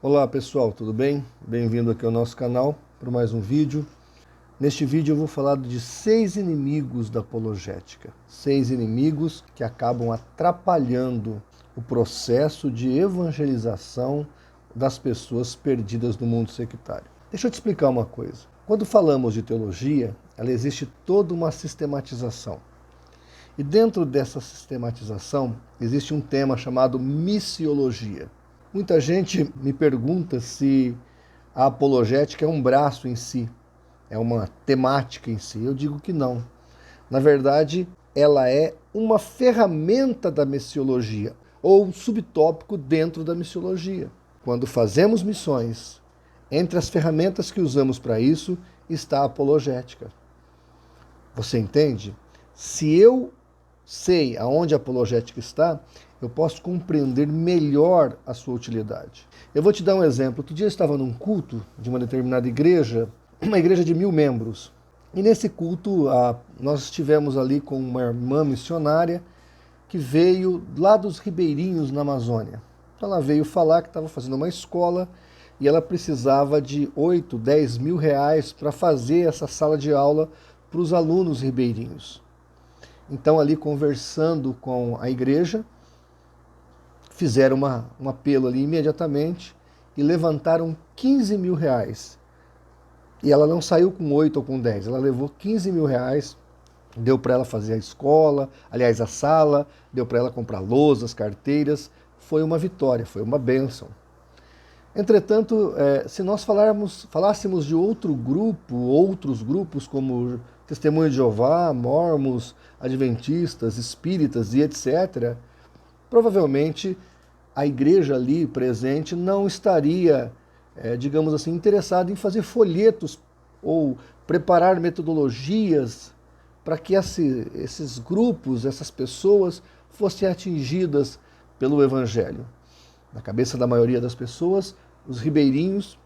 Olá pessoal, tudo bem? Bem-vindo aqui ao nosso canal para mais um vídeo. Neste vídeo eu vou falar de 6 inimigos da apologética. 6 inimigos que acabam atrapalhando o processo de evangelização das pessoas perdidas no mundo sectário. Deixa eu te explicar uma coisa. Quando falamos de teologia, ela existe toda uma sistematização. E dentro dessa sistematização existe um tema chamado missiologia. Muita gente me pergunta se a apologética é um braço em si, é uma temática em si. Eu digo que não. Na verdade, ela é uma ferramenta da missiologia, ou um subtópico dentro da missiologia. Quando fazemos missões, entre as ferramentas que usamos para isso está a apologética. Você entende? Se eu sei aonde a apologética está, eu posso compreender melhor a sua utilidade. Eu vou te dar um exemplo. Outro dia eu estava num culto de uma determinada igreja, uma igreja de 1000 membros. E nesse culto nós estivemos ali com uma irmã missionária que veio lá dos ribeirinhos na Amazônia. Então ela veio falar que estava fazendo uma escola e ela precisava de 8, 10 mil reais para fazer essa sala de aula para os alunos ribeirinhos. Então, ali conversando com a igreja, fizeram um apelo ali imediatamente e levantaram 15 mil reais. E ela não saiu com 8 ou com 10, ela levou 15 mil reais, deu para ela fazer a escola, aliás, a sala, deu para ela comprar lousas, carteiras. Foi uma vitória, foi uma bênção. Entretanto, se nós falássemos de outros grupos como Testemunho de Jeová, Mormons, Adventistas, Espíritas e etc., provavelmente a igreja ali presente não estaria, digamos assim, interessada em fazer folhetos ou preparar metodologias para que esses grupos, essas pessoas, fossem atingidas pelo Evangelho. Na cabeça da maioria das pessoas, os ribeirinhos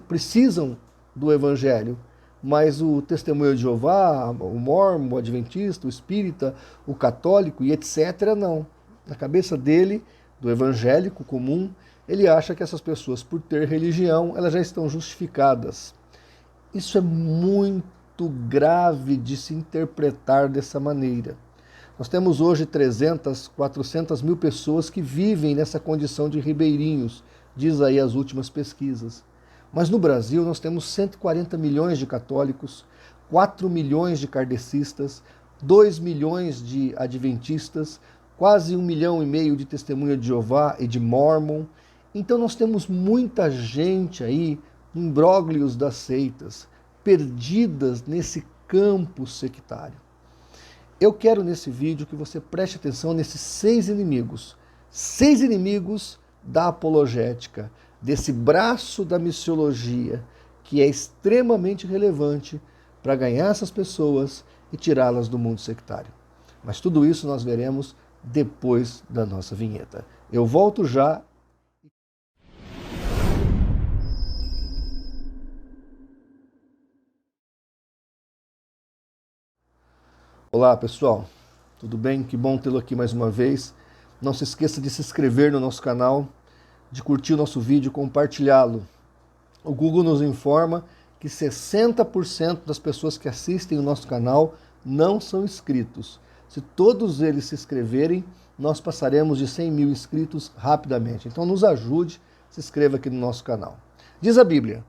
precisam do Evangelho, mas o Testemunho de Jeová, o Mórmon, o Adventista, o Espírita, o Católico e etc. não. Na cabeça dele, do evangélico comum, ele acha que essas pessoas, por ter religião, elas já estão justificadas. Isso é muito grave de se interpretar dessa maneira. Nós temos hoje 300, 400 mil pessoas que vivem nessa condição de ribeirinhos, diz aí as últimas pesquisas. Mas no Brasil nós temos 140 milhões de católicos, 4 milhões de kardecistas, 2 milhões de adventistas, quase 1,5 milhão de Testemunha de Jeová e de Mórmon. Então nós temos muita gente aí, imbróglios das seitas, perdidas nesse campo sectário. Eu quero nesse vídeo que você preste atenção nesses 6 inimigos. 6 inimigos da apologética, desse braço da missiologia, que é extremamente relevante para ganhar essas pessoas e tirá-las do mundo sectário. Mas tudo isso nós veremos depois da nossa vinheta. Eu volto já. Olá pessoal, tudo bem? Que bom tê-lo aqui mais uma vez. Não se esqueça de se inscrever no nosso canal, de curtir o nosso vídeo e compartilhá-lo. O Google nos informa que 60% das pessoas que assistem o nosso canal não são inscritos. Se todos eles se inscreverem, nós passaremos de 100 mil inscritos rapidamente. Então nos ajude, se inscreva aqui no nosso canal. Diz a Bíblia: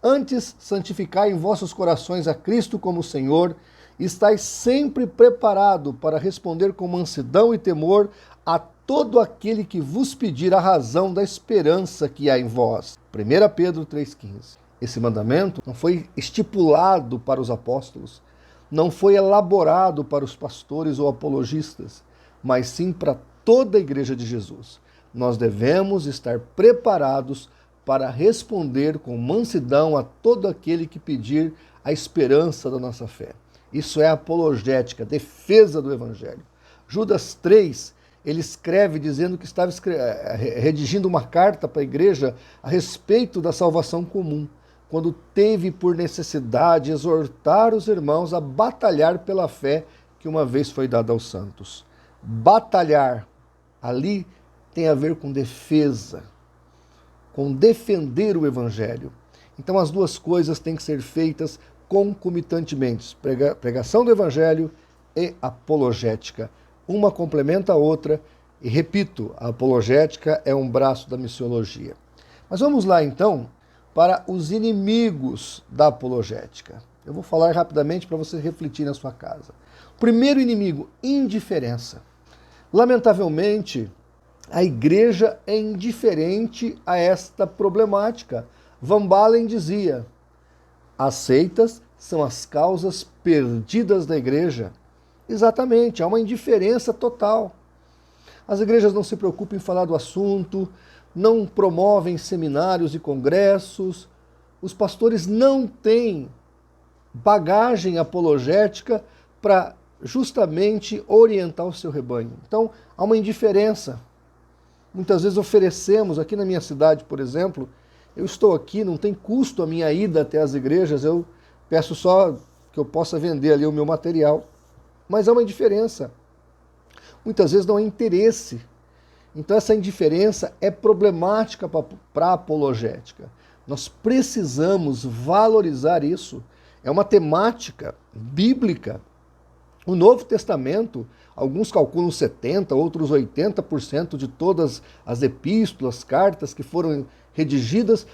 antes santificai em vossos corações a Cristo como Senhor, e estais sempre preparado para responder com mansidão e temor a todo aquele que vos pedir a razão da esperança que há em vós. 1 Pedro 3,15. Esse mandamento não foi estipulado para os apóstolos, não foi elaborado para os pastores ou apologistas, mas sim para toda a igreja de Jesus. Nós devemos estar preparados para responder com mansidão a todo aquele que pedir a esperança da nossa fé. Isso é apologética, defesa do Evangelho. Judas 3, ele escreve dizendo que estava redigindo uma carta para a igreja a respeito da salvação comum, quando teve por necessidade exortar os irmãos a batalhar pela fé que uma vez foi dada aos santos. Batalhar ali tem a ver com defesa, com defender o Evangelho. Então as duas coisas têm que ser feitas concomitantemente, pregação do Evangelho e apologética. Uma complementa a outra, e repito, a apologética é um braço da missiologia. Mas vamos lá então para os inimigos da apologética. Eu vou falar rapidamente para você refletir na sua casa. Primeiro inimigo, indiferença. Lamentavelmente, a igreja é indiferente a esta problemática. Van Balen dizia: as seitas são as causas perdidas da igreja. Exatamente, há uma indiferença total. As igrejas não se preocupam em falar do assunto, não promovem seminários e congressos, os pastores não têm bagagem apologética para justamente orientar o seu rebanho. Então, há uma indiferença. Muitas vezes oferecemos, aqui na minha cidade, por exemplo, eu estou aqui, não tem custo a minha ida até as igrejas, eu peço só que eu possa vender ali o meu material. Mas há uma indiferença. Muitas vezes não há interesse. Então essa indiferença é problemática para a apologética. Nós precisamos valorizar isso. É uma temática bíblica. O Novo Testamento, alguns calculam 70%, outros 80% de todas as epístolas, cartas que foram redigidas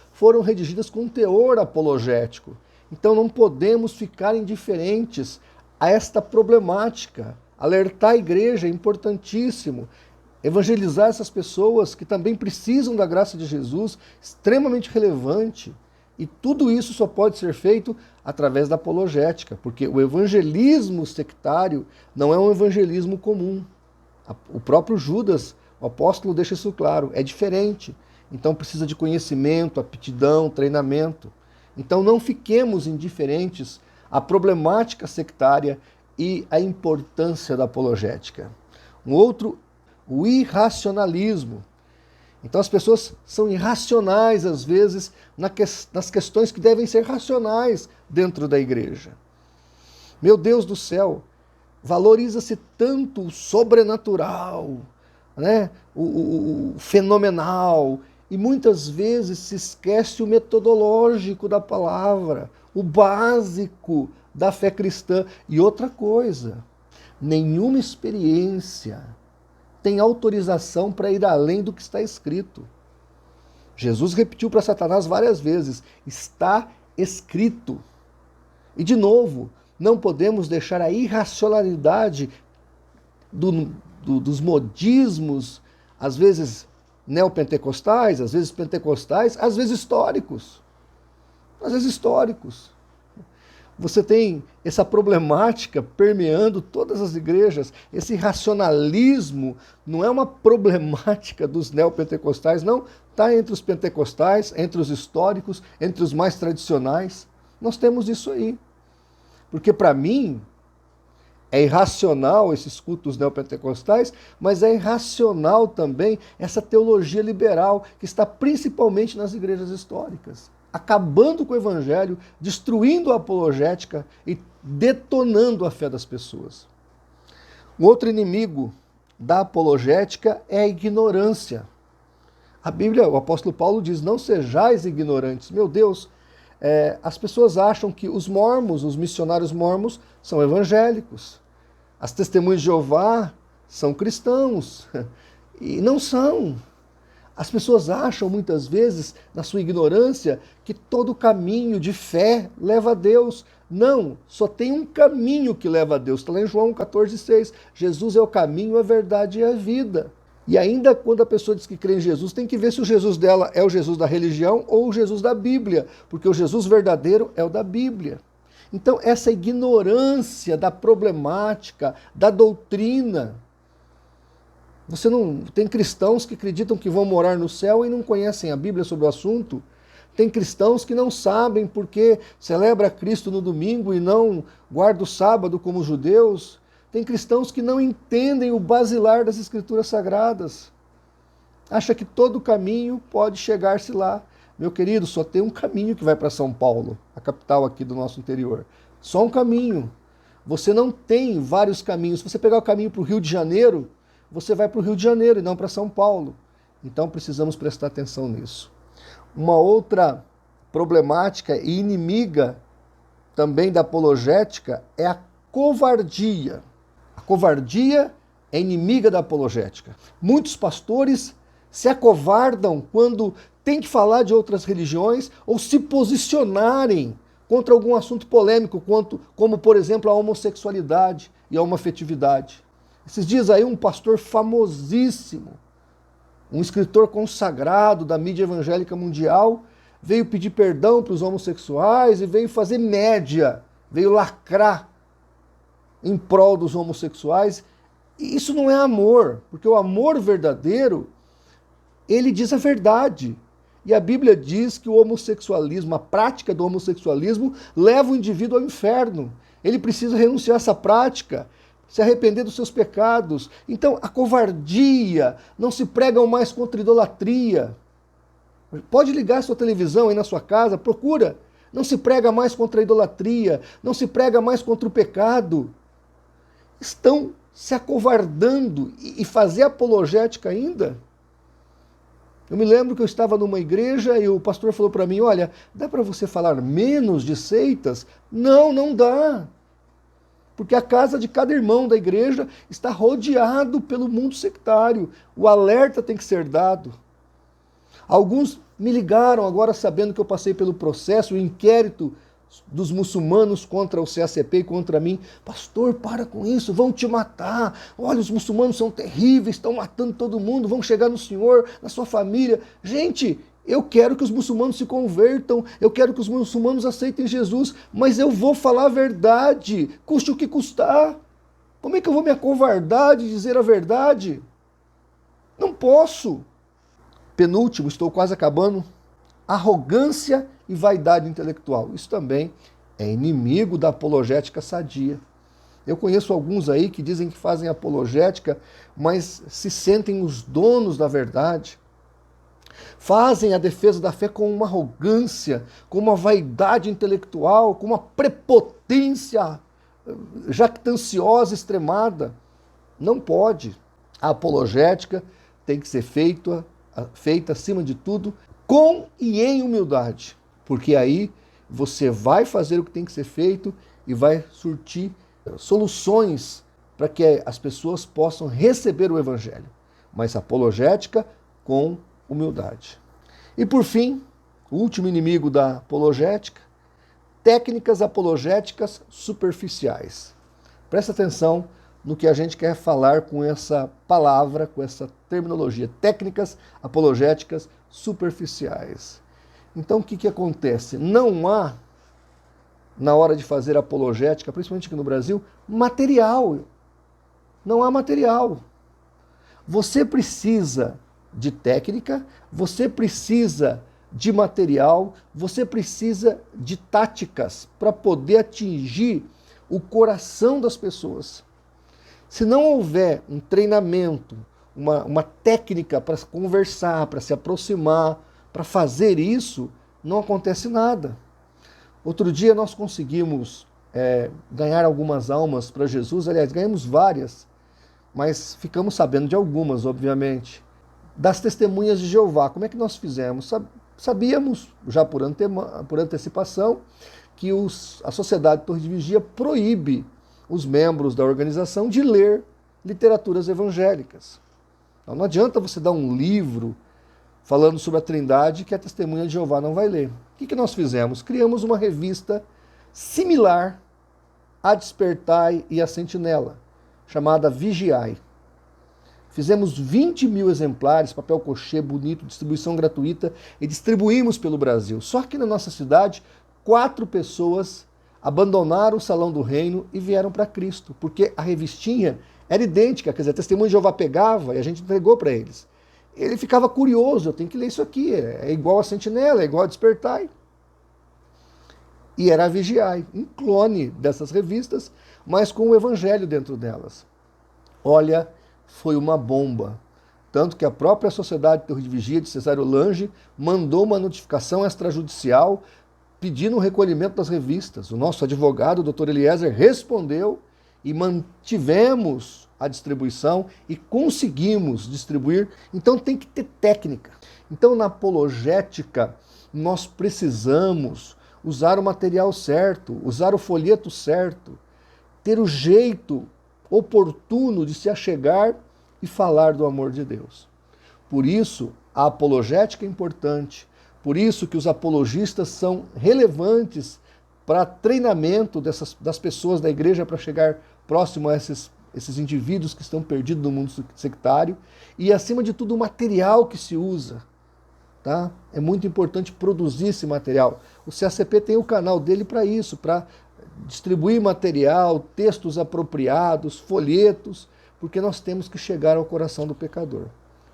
com um teor apologético. Então não podemos ficar indiferentes a esta problemática. Alertar a igreja é importantíssimo. Evangelizar essas pessoas que também precisam da graça de Jesus, extremamente relevante. E tudo isso só pode ser feito através da apologética, porque o evangelismo sectário não é um evangelismo comum. O próprio Judas, o apóstolo, deixa isso claro, é diferente. Então precisa de conhecimento, aptidão, treinamento. Então não fiquemos indiferentes à problemática sectária e à importância da apologética. Um outro, o irracionalismo. Então as pessoas são irracionais, às vezes, nas questões que devem ser racionais dentro da igreja. Meu Deus do céu, valoriza-se tanto o sobrenatural, né? o fenomenal, e muitas vezes se esquece o metodológico da palavra, o básico da fé cristã. E outra coisa, nenhuma experiência tem autorização para ir além do que está escrito. Jesus repetiu para Satanás várias vezes: está escrito. E de novo, não podemos deixar a irracionalidade dos modismos, às vezes neopentecostais, às vezes pentecostais, às vezes históricos. Às vezes históricos. Você tem essa problemática permeando todas as igrejas. Esse racionalismo não é uma problemática dos neopentecostais, não. Está entre os pentecostais, entre os históricos, entre os mais tradicionais. Nós temos isso aí. Porque para mim é irracional esses cultos neopentecostais, mas é irracional também essa teologia liberal que está principalmente nas igrejas históricas, acabando com o evangelho, destruindo a apologética e detonando a fé das pessoas. Um outro inimigo da apologética é a ignorância. A Bíblia, o apóstolo Paulo diz: não sejais ignorantes. Meu Deus, as pessoas acham que os mormons, os missionários mormons, são evangélicos. As testemunhas de Jeová são cristãos. E não são. As pessoas acham muitas vezes, na sua ignorância, que todo caminho de fé leva a Deus. Não, só tem um caminho que leva a Deus. Está lá em João 14,6. Jesus é o caminho, a verdade e a vida. E ainda quando a pessoa diz que crê em Jesus, tem que ver se o Jesus dela é o Jesus da religião ou o Jesus da Bíblia, porque o Jesus verdadeiro é o da Bíblia. Então, essa ignorância da problemática, da doutrina. Você não tem cristãos que acreditam que vão morar no céu e não conhecem a Bíblia sobre o assunto. Tem cristãos que não sabem porque celebra Cristo no domingo e não guarda o sábado como os judeus. Tem cristãos que não entendem o basilar das Escrituras Sagradas. Acha que todo caminho pode chegar-se lá. Meu querido, só tem um caminho que vai para São Paulo, a capital aqui do nosso interior. Só um caminho. Você não tem vários caminhos. Se você pegar o caminho para o Rio de Janeiro, você vai para o Rio de Janeiro e não para São Paulo. Então precisamos prestar atenção nisso. Uma outra problemática e inimiga também da apologética é a covardia. A covardia é inimiga da apologética. Muitos pastores se acovardam quando tem que falar de outras religiões ou se posicionarem contra algum assunto polêmico, como, por exemplo, a homossexualidade e a homoafetividade. Esses dias aí um pastor famosíssimo, um escritor consagrado da mídia evangélica mundial, veio pedir perdão para os homossexuais e veio fazer média, veio lacrar em prol dos homossexuais. E isso não é amor, porque o amor verdadeiro, ele diz a verdade. E a Bíblia diz que o homossexualismo, a prática do homossexualismo, leva o indivíduo ao inferno. Ele precisa renunciar a essa prática, se arrepender dos seus pecados. Então, a covardia, não se pregam mais contra a idolatria. Pode ligar a sua televisão aí na sua casa, procura. Não se prega mais contra a idolatria, não se prega mais contra o pecado. Estão se acovardando e fazer apologética ainda? Eu me lembro que eu estava numa igreja e o pastor falou para mim, olha, dá para você falar menos de seitas? Não, não dá. Porque a casa de cada irmão da igreja está rodeado pelo mundo sectário. O alerta tem que ser dado. Alguns me ligaram agora sabendo que eu passei pelo processo, o inquérito dos muçulmanos contra o CACP e contra mim. Pastor, para com isso, vão te matar. Olha, os muçulmanos são terríveis, estão matando todo mundo, vão chegar no senhor, na sua família. Gente, eu quero que os muçulmanos se convertam, eu quero que os muçulmanos aceitem Jesus, mas eu vou falar a verdade, custe o que custar. Como é que eu vou me acovardar de dizer a verdade? Não posso. Penúltimo, estou quase acabando. Arrogância e vaidade intelectual. Isso também é inimigo da apologética sadia. Eu conheço alguns aí que dizem que fazem apologética, mas se sentem os donos da verdade. Fazem a defesa da fé com uma arrogância, com uma vaidade intelectual, com uma prepotência jactanciosa extremada. Não pode. A apologética tem que ser feita acima de tudo com e em humildade, porque aí você vai fazer o que tem que ser feito e vai surtir soluções para que as pessoas possam receber o evangelho, mas apologética com humildade. E por fim, o último inimigo da apologética, técnicas apologéticas superficiais. Presta atenção no que a gente quer falar com essa palavra, com essa terminologia, técnicas apologéticas superficiais. Então, o que acontece? Não há, na hora de fazer apologética, principalmente aqui no Brasil, material. Não há material. Você precisa de técnica, você precisa de material, você precisa de táticas para poder atingir o coração das pessoas. Se não houver um treinamento, uma técnica para conversar, para se aproximar, para fazer isso, não acontece nada. Outro dia nós conseguimos ganhar algumas almas para Jesus, aliás, ganhamos várias, mas ficamos sabendo de algumas, obviamente. Das testemunhas de Jeová, como é que nós fizemos? Sabíamos, já por antecipação, que a Sociedade Torre de Vigia proíbe os membros da organização de ler literaturas evangélicas. Então não adianta você dar um livro falando sobre a Trindade que a Testemunha de Jeová não vai ler. O que nós fizemos? Criamos uma revista similar a Despertai e a Sentinela, chamada Vigiai. Fizemos 20 mil exemplares, papel cochê, bonito, distribuição gratuita, e distribuímos pelo Brasil. Só que na nossa cidade, 4 pessoas abandonaram o Salão do Reino e vieram para Cristo, porque a revistinha era idêntica, quer dizer, a Testemunha de Jeová pegava e a gente entregou para eles. Ele ficava curioso, eu tenho que ler isso aqui, é igual a Sentinela, é igual a Despertai. E era a Vigiai, um clone dessas revistas, mas com o Evangelho dentro delas. Olha, foi uma bomba. Tanto que a própria Sociedade Torre de Vigia de Cesário Lange mandou uma notificação extrajudicial pedindo o recolhimento das revistas. O nosso advogado, o Dr. Eliezer, respondeu e mantivemos a distribuição e conseguimos distribuir. Então tem que ter técnica. Então, na apologética, nós precisamos usar o material certo, usar o folheto certo, ter o jeito oportuno de se achegar e falar do amor de Deus. Por isso, a apologética é importante, por isso que os apologistas são relevantes para treinamento das pessoas da igreja para chegar próximo a esses indivíduos que estão perdidos no mundo sectário e, acima de tudo, o material que se usa. Tá? É muito importante produzir esse material. O CACP tem o canal dele para isso, para distribuir material, textos apropriados, folhetos, porque nós temos que chegar ao coração do pecador.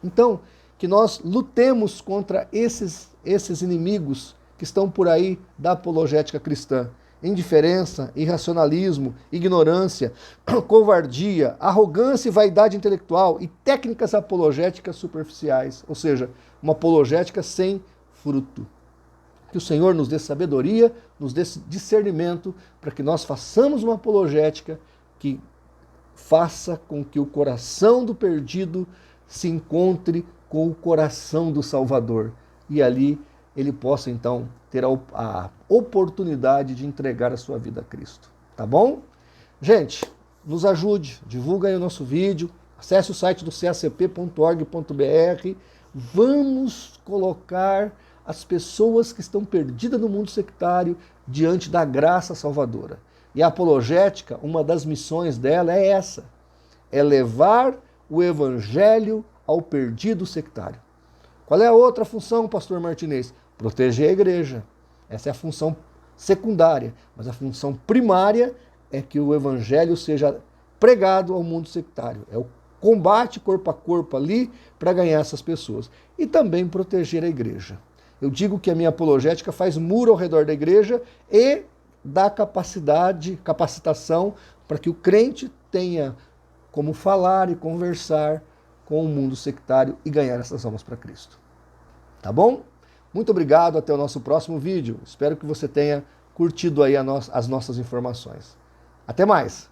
Então, que nós lutemos contra esses inimigos que estão por aí da apologética cristã. Indiferença, irracionalismo, ignorância, covardia, arrogância e vaidade intelectual e técnicas apologéticas superficiais, ou seja, uma apologética sem fruto. Que o Senhor nos dê sabedoria, nos dê discernimento, para que nós façamos uma apologética que faça com que o coração do perdido se encontre com o coração do Salvador. E ali ele possa, então, ter a oportunidade de entregar a sua vida a Cristo. Tá bom? Gente, nos ajude, divulga aí o nosso vídeo, acesse o site do cacp.org.br, vamos colocar as pessoas que estão perdidas no mundo sectário diante da graça salvadora. E a apologética, uma das missões dela é essa, é levar o evangelho ao perdido sectário. Qual é a outra função, pastor Martinez? Proteger a igreja. Essa é a função secundária, mas a função primária é que o evangelho seja pregado ao mundo sectário. É o combate corpo a corpo ali para ganhar essas pessoas. E também proteger a igreja. Eu digo que a minha apologética faz muro ao redor da igreja e dá capacitação para que o crente tenha como falar e conversar com o mundo sectário e ganhar essas almas para Cristo. Tá bom? Muito obrigado, até o nosso próximo vídeo. Espero que você tenha curtido aí as nossas informações. Até mais!